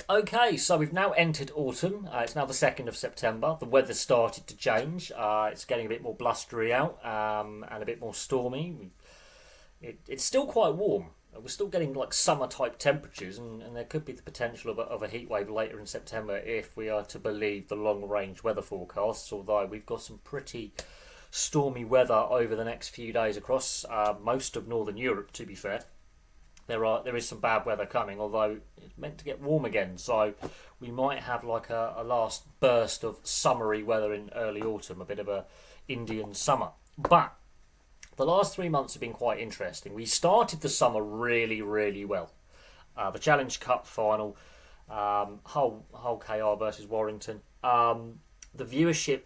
Okay, so we've now entered autumn. It's now the 2nd of September. The weather's started to change. It's getting a bit more blustery out and a bit more stormy. It's still quite warm. We're still getting like summer type temperatures, and there could be the potential of a heat wave later in September if we are to believe the long range weather forecasts. Although we've got some pretty stormy weather over the next few days across most of northern Europe, to be fair. There is some bad weather coming, although it's meant to get warm again, so we might have like a last burst of summery weather in early autumn, a bit of a Indian summer. But the last 3 months have been quite interesting. We started the summer really, really well. The Challenge Cup final, Hull KR versus Warrington. The viewership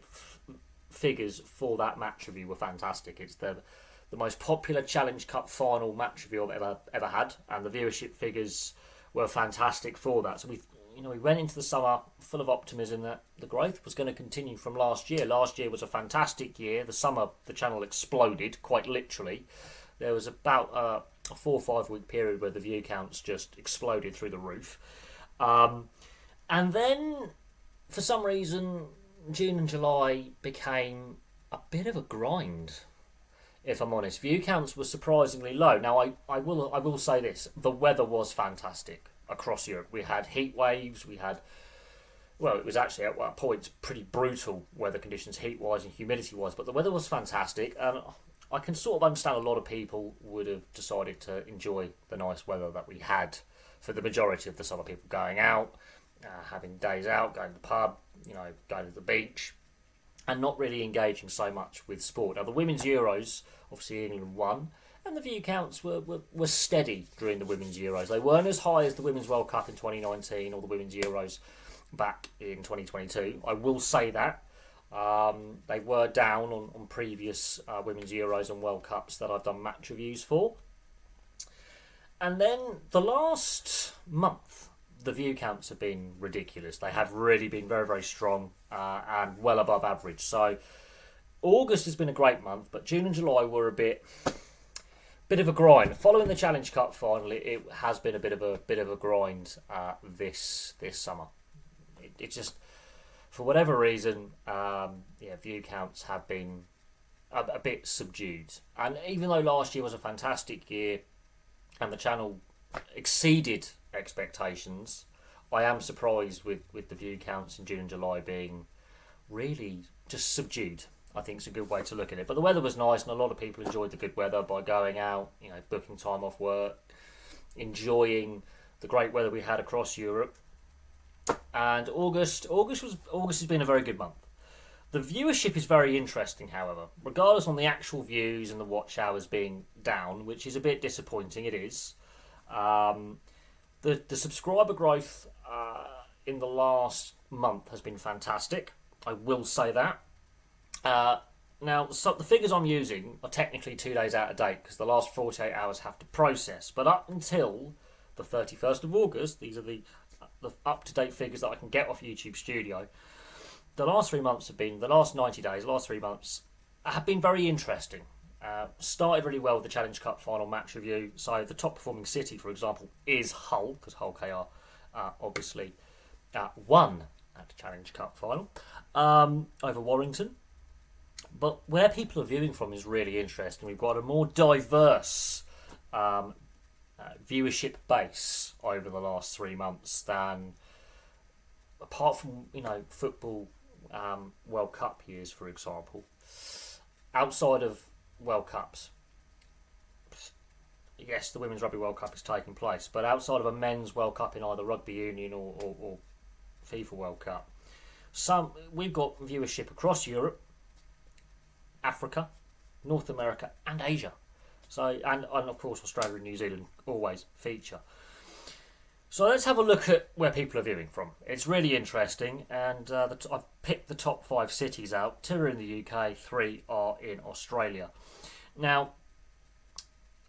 figures for that match review were fantastic. It's the most popular Challenge Cup final match review I've ever had, and the viewership figures were fantastic for that. So we went into the summer full of optimism that the growth was going to continue from last year. Last year was a fantastic year. The summer the channel exploded, quite literally. There was about a 4 or 5 week period where the view counts just exploded through the roof. And then for some reason June and July became a bit of a grind. If I'm honest, view counts were surprisingly low. Now, I will say this: the weather was fantastic across Europe. We had heat waves. It was actually at points pretty brutal weather conditions, heat wise and humidity wise. But the weather was fantastic, and I can sort of understand a lot of people would have decided to enjoy the nice weather that we had for the majority of the summer. People going out, having days out, going to the pub, going to the beach, and not really engaging so much with sport. Now, the Women's Euros, obviously England won, and the view counts were steady during the Women's Euros. They weren't as high as the Women's World Cup in 2019 or the Women's Euros back in 2022. I will say that. They were down on previous Women's Euros and World Cups that I've done match reviews for. And then the last month, the view counts have been ridiculous. They have really been very, very strong and well above average. So August has been a great month, but June and July were a bit of a grind. Following the Challenge Cup final, it has been a bit of a grind this summer. It just, for whatever reason, view counts have been a bit subdued. And even though last year was a fantastic year and the channel exceeded expectations, I am surprised with the view counts in June and July being really just subdued. I think it's a good way to look at it. But the weather was nice, and a lot of people enjoyed the good weather by going out, booking time off work, enjoying the great weather we had across Europe. And August has been a very good month. The viewership is very interesting, however, regardless on the actual views and the watch hours being down, which is a bit disappointing. It is. The subscriber growth in the last month has been fantastic. I will say that. Now, the figures I'm using are technically 2 days out of date because the last 48 hours have to process. But up until the 31st of August, these are the up-to-date figures that I can get off YouTube Studio. The last 3 months have been, the last 90 days, the last 3 months have been very interesting. Started really well with the Challenge Cup final match review. So the top performing city, for example, is Hull, because Hull KR obviously won at the Challenge Cup final over Warrington. But where people are viewing from is really interesting. We've got a more diverse viewership base over the last 3 months than, apart from football World Cup years, for example, outside of World Cups. Yes, the Women's Rugby World Cup is taking place, but outside of a men's World Cup in either Rugby Union or FIFA World Cup, we've got viewership across Europe, Africa, North America, and Asia. So, and of course Australia and New Zealand always feature. So let's have a look at where people are viewing from. It's really interesting, and I've picked the top 5 cities out. 2 are in the UK, 3 are in Australia. Now,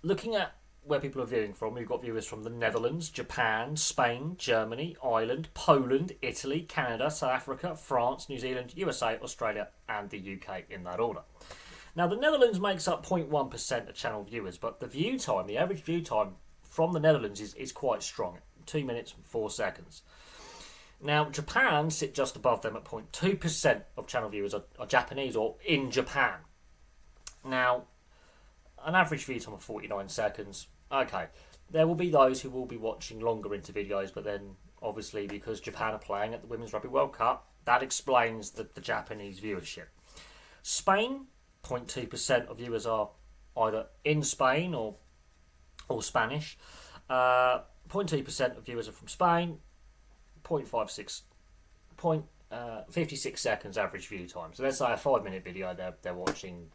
looking at where people are viewing from, we've got viewers from the Netherlands, Japan, Spain, Germany, Ireland, Poland, Italy, Canada, South Africa, France, New Zealand, USA, Australia, and the UK in that order. Now, the Netherlands makes up 0.1% of channel viewers, but the view time, the average view time from the Netherlands is quite strong, 2 minutes and 4 seconds. Now, Japan sit just above them at 0.2% of channel viewers are Japanese or in Japan. Now, an average view time of 49 seconds. Okay, there will be those who will be watching longer into videos, but then obviously because Japan are playing at the Women's Rugby World Cup, that explains the Japanese viewership. Spain, 0.2% of viewers are either in Spain or Spanish. 0.2% of viewers are from Spain. 56 seconds average view time. So let's say a 5-minute video, they're watching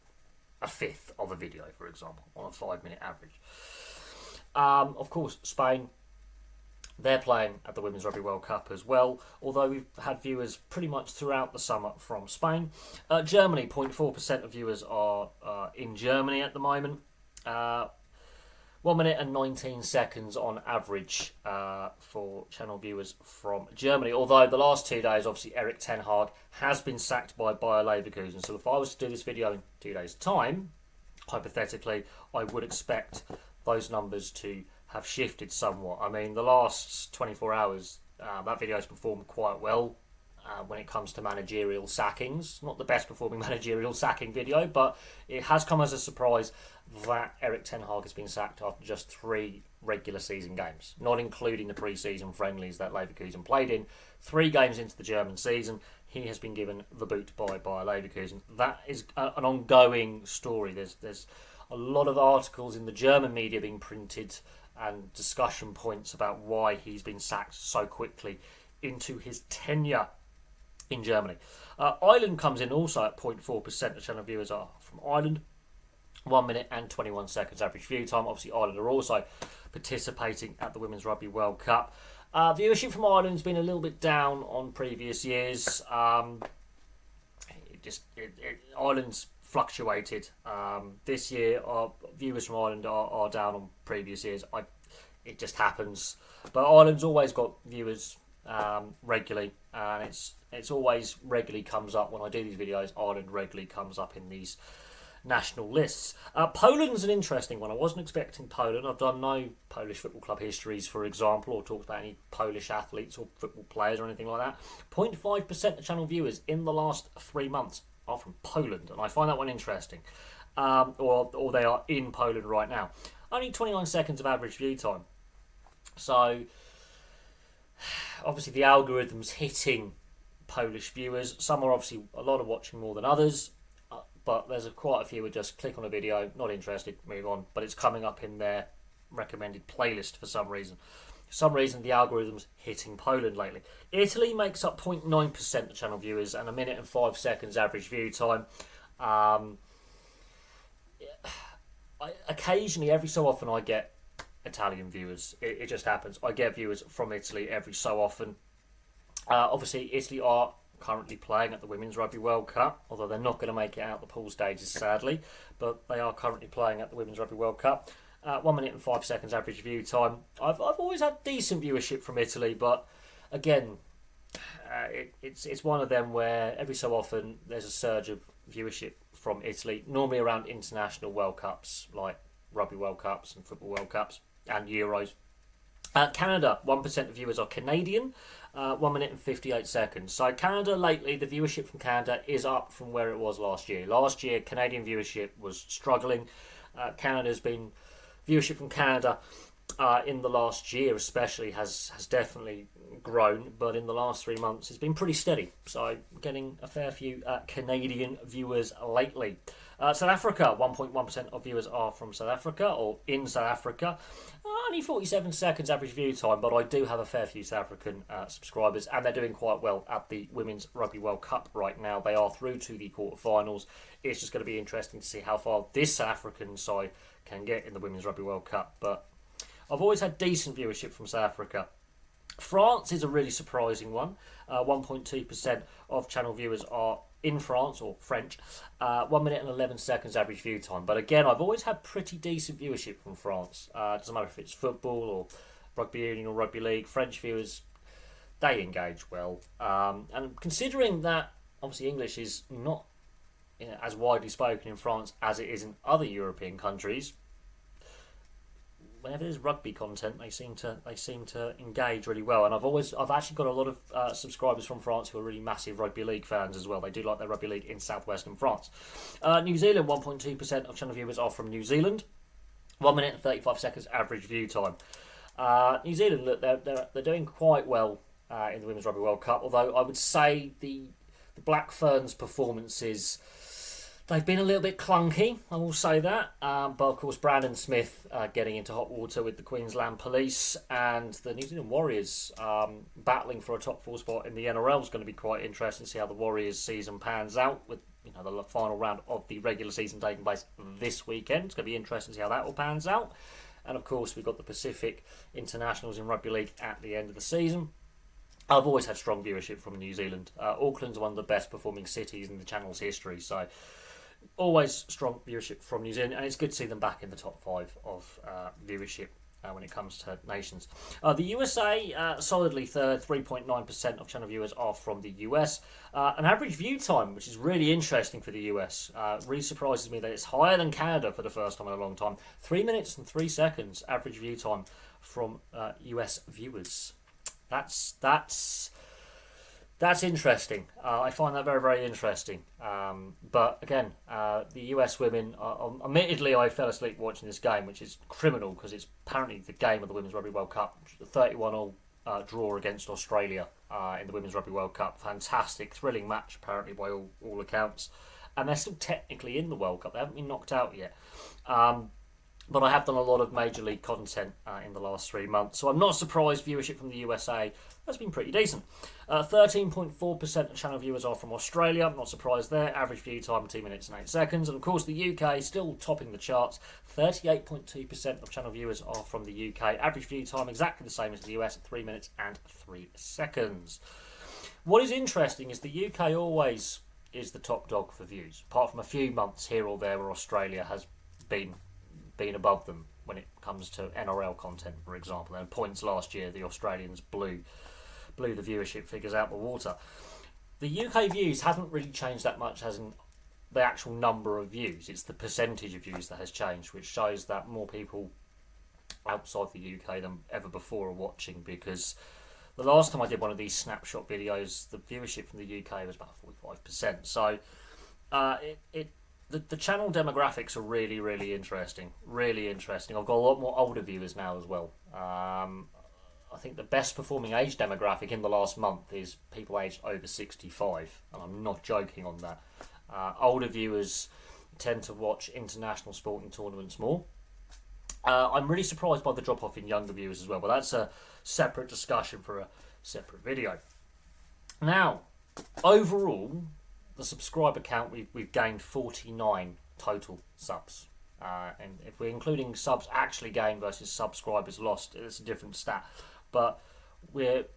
a fifth of a video, for example, on a 5-minute average. Of course, Spain, they're playing at the Women's Rugby World Cup as well, although we've had viewers pretty much throughout the summer from Spain. Germany, 0.4% of viewers are in Germany at the moment. 1 minute and 19 seconds on average for channel viewers from Germany. Although the last 2 days, obviously, Erik ten Hag has been sacked by Bayer Leverkusen. So if I was to do this video in 2 days' time, hypothetically, I would expect those numbers to have shifted somewhat. I mean, the last 24 hours, that video has performed quite well when it comes to managerial sackings. Not the best performing managerial sacking video, but it has come as a surprise that Erik ten Hag has been sacked after just 3 regular season games, not including the pre-season friendlies that Leverkusen played in. 3 games into the German season, he has been given the boot by Leverkusen. That is an ongoing story. There's a lot of articles in the German media being printed and discussion points about why he's been sacked so quickly into his tenure in Germany. Ireland comes in also at 0.4% of channel viewers are from Ireland. 1 minute and 21 seconds average view time. Obviously, Ireland are also participating at the Women's Rugby World Cup. Viewership from Ireland has been a little bit down on previous years. Ireland's fluctuated. This year, our viewers from Ireland are down on previous years. It just happens. But Ireland's always got viewers regularly, and it's always regularly comes up when I do these videos. Ireland regularly comes up in these national lists. Poland's an interesting one. I wasn't expecting Poland. I've done no Polish football club histories, for example, or talked about any Polish athletes or football players or anything like that. 0.5% of channel viewers in the last 3 months are from Poland, and I find that one interesting. Or they are in Poland right now. Only 29 seconds of average view time. So obviously the algorithm's hitting Polish viewers. Some are obviously a lot of watching more than others, but there's quite a few who just click on a video, not interested, move on, but it's coming up in their recommended playlist for some reason. For some reason the algorithm's hitting Poland lately. Italy makes up 0.9% of channel viewers and 1 minute and 5 seconds average view time. Occasionally, every so often, I get Italian viewers. It just happens. I get viewers from Italy every so often. Obviously, Italy are currently playing at the Women's Rugby World Cup, although they're not going to make it out the pool stages, sadly. But they are currently playing at the Women's Rugby World Cup. 1 minute and 5 seconds average view time. I've always had decent viewership from Italy, but again, it's one of them where every so often there's a surge of viewership from Italy, normally around international World Cups like Rugby World Cups and Football World Cups and Euros. Canada, 1% of viewers are Canadian, 1 minute and 58 seconds. So Canada lately, the viewership from Canada is up from where it was last year. Last year, Canadian viewership was struggling. Canada's been viewership from Canada in the last year especially has definitely grown, but in the last 3 months it's been pretty steady. So getting a fair few Canadian viewers lately. South Africa, 1.1% of viewers are from South Africa or in South Africa. Only 47 seconds average view time, but I do have a fair few South African subscribers, and they're doing quite well at the Women's Rugby World Cup right now. They are through to the quarterfinals. It's just going to be interesting to see how far this South African side can get in the Women's Rugby World Cup. But I've always had decent viewership from South Africa. France is a really surprising one. 1.2% of channel viewers are in France, or French. 1 minute and 11 seconds average view time. But again, I've always had pretty decent viewership from France. Doesn't matter if it's football or rugby union or rugby league. French viewers, they engage well. And considering that, obviously, English is not as widely spoken in France as it is in other European countries, whenever there's rugby content, they seem to engage really well. And I've actually got a lot of subscribers from France who are really massive rugby league fans as well. They do like their rugby league in southwestern France. New Zealand, 1.2% of channel viewers are from New Zealand. 1 minute and 35 seconds average view time. New Zealand, look, they're doing quite well in the Women's Rugby World Cup. Although I would say the Black Ferns performances, they've been a little bit clunky, I will say that. But of course, Brandon Smith getting into hot water with the Queensland Police, and the New Zealand Warriors battling for a top 4 spot in the NRL is going to be quite interesting to see how the Warriors season pans out with the final round of the regular season taking place this weekend. It's going to be interesting to see how that all pans out. And of course, we've got the Pacific Internationals in Rugby League at the end of the season. I've always had strong viewership from New Zealand. Auckland's one of the best performing cities in the channel's history, so always strong viewership from New Zealand, and it's good to see them back in the top 5 of viewership when it comes to nations. The USA, solidly third, 3.9% of channel viewers are from the US. An average view time, which is really interesting for the US, really surprises me that it's higher than Canada for the first time in a long time. 3 minutes and 3 seconds average view time from US viewers. That's interesting. I find that very, very interesting. But again, the US women, admittedly, I fell asleep watching this game, which is criminal because it's apparently the game of the Women's Rugby World Cup. The 31-all draw against Australia in the Women's Rugby World Cup. Fantastic, thrilling match, apparently, by all accounts. And they're still technically in the World Cup. They haven't been knocked out yet. But I have done a lot of Major League content in the last 3 months. So I'm not surprised viewership from the USA has been pretty decent. 13.4% of channel viewers are from Australia. I'm not surprised there. Average view time, 2 minutes and 8 seconds. And of course, the UK still topping the charts. 38.2% of channel viewers are from the UK. Average view time exactly the same as the US at 3 minutes and 3 seconds. What is interesting is the UK always is the top dog for views, apart from a few months here or there where Australia has been above them when it comes to NRL content, for example. And points last year, the Australians blew the viewership figures out the water. The UK views haven't really changed that much as in the actual number of views. It's the percentage of views that has changed, which shows that more people outside the UK than ever before are watching, because the last time I did one of these snapshot videos, the viewership from the UK was about 45%. So the channel demographics are really, really interesting. Really interesting. I've got a lot more older viewers now as well. I think the best performing age demographic in the last month is people aged over 65, and I'm not joking on that. Older viewers tend to watch international sporting tournaments more. I'm really surprised by the drop off in younger viewers as well, but that's a separate discussion for a separate video. Now, overall, the subscriber count, we've gained 49 total subs. And if we're including subs actually gained versus subscribers lost, it's a different stat. But the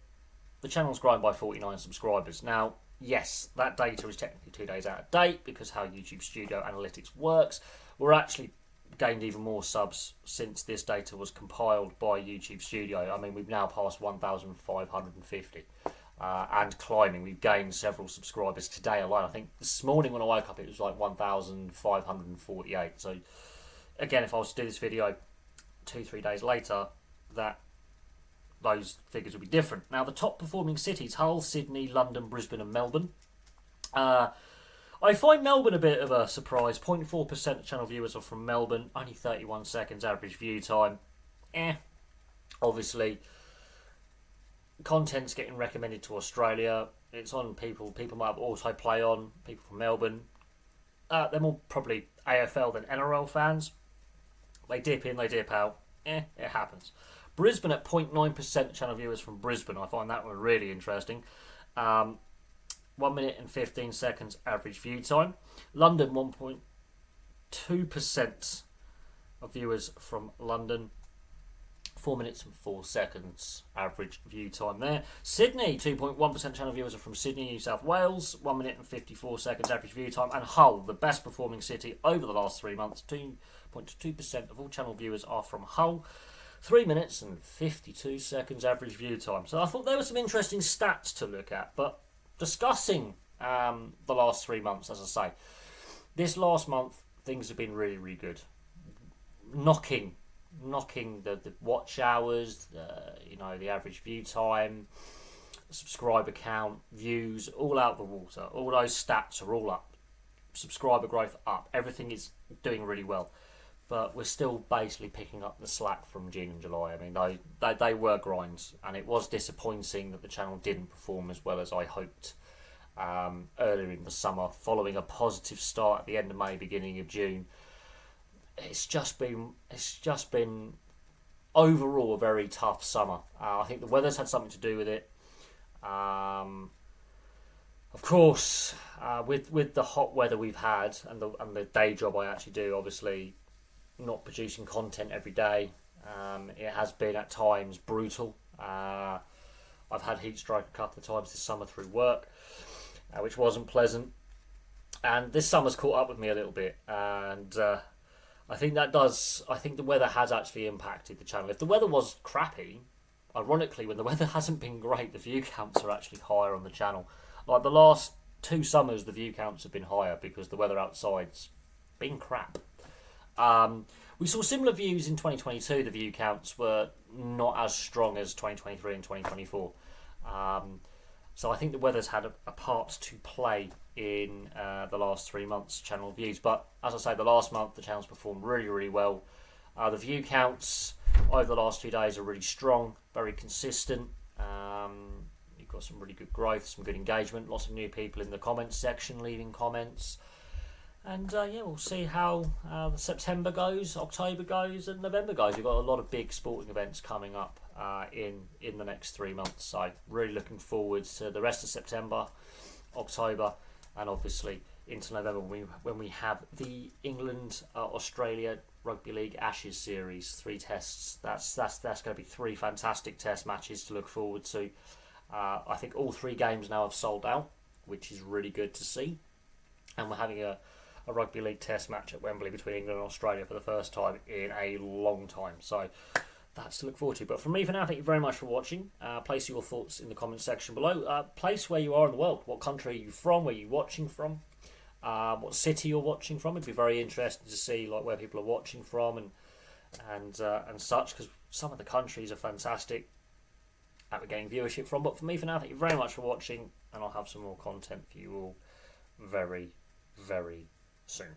channel's grown by 49 subscribers. Now, yes, that data is technically 2 days out of date because how YouTube Studio Analytics works. We're actually gained even more subs since this data was compiled by YouTube Studio. I mean, we've now passed 1,550 and climbing. We've gained several subscribers today alone. I think this morning when I woke up, it was like 1,548. So, again, if I was to do this video 2-3 days later, those figures would be different. Now, the top performing cities: Hull, Sydney, London, Brisbane and Melbourne. I find Melbourne a bit of a surprise. 0.4% of channel viewers are from Melbourne. Only 31 seconds average view time. Obviously, content's getting recommended to Australia. It's on people might have autoplay on. People from Melbourne. They're more probably AFL than NRL fans. They dip in, they dip out. It happens. Brisbane at 0.9% channel viewers from Brisbane. I find that one really interesting. 1 minute and 15 seconds average view time. London, 1.2% of viewers from London. 4 minutes and 4 seconds average view time there. Sydney, 2.1% channel viewers are from Sydney, New South Wales. 1 minute and 54 seconds average view time. And Hull, the best performing city over the last 3 months. 2.2% of all channel viewers are from Hull. 3 minutes and 52 seconds average view time. So I thought there were some interesting stats to look at. But discussing the last 3 months, as I say, this last month, things have been really, really good. Knocking knocking the watch hours, the average view time, subscriber count, views, all out the water. All those stats are all up. Subscriber growth up. Everything is doing really well. But we're still basically picking up the slack from June and July. I mean, they were grinds, and it was disappointing that the channel didn't perform as well as I hoped earlier in the summer, following a positive start at the end of May, beginning of June. It's just been overall a very tough summer. I think the weather's had something to do with it. Of course, with the hot weather we've had and the day job I actually do, obviously not producing content every day, it has been at times brutal. I've had heat stroke a couple of times this summer through work, which wasn't pleasant. And this summer's caught up with me a little bit, and I think the weather has actually impacted the channel. If the weather was crappy, ironically, when the weather hasn't been great, the view counts are actually higher on the channel. Like the last 2 summers, the view counts have been higher because the weather outside's been crap. We saw similar views in 2022. The view counts were not as strong as 2023 and 2024. So I think the weather's had a part to play in the last 3 months' channel views. But as I say, the last month the channel's performed really, really well. The view counts over the last 2 days are really strong, very consistent. You've got some really good growth, some good engagement, lots of new people in the comments section leaving comments. And we'll see how September goes, October goes, and November goes. We've got a lot of big sporting events coming up in the next 3 months. So really looking forward to the rest of September, October, and obviously into November when we have the England Australia Rugby League Ashes series, 3 tests. That's going to be 3 fantastic test matches to look forward to. I think all 3 games now have sold out, which is really good to see. And we're having a rugby league test match at Wembley between England and Australia for the first time in a long time. So that's to look forward to. But from me for now, thank you very much for watching. Place your thoughts in the comments section below. Place where you are in the world. What country are you from? Where are you watching from? What city you're watching from? It'd be very interesting to see where people are watching from and such, because some of the countries are fantastic that we're getting viewership from. But for me for now, thank you very much for watching, and I'll have some more content for you all very, very soon.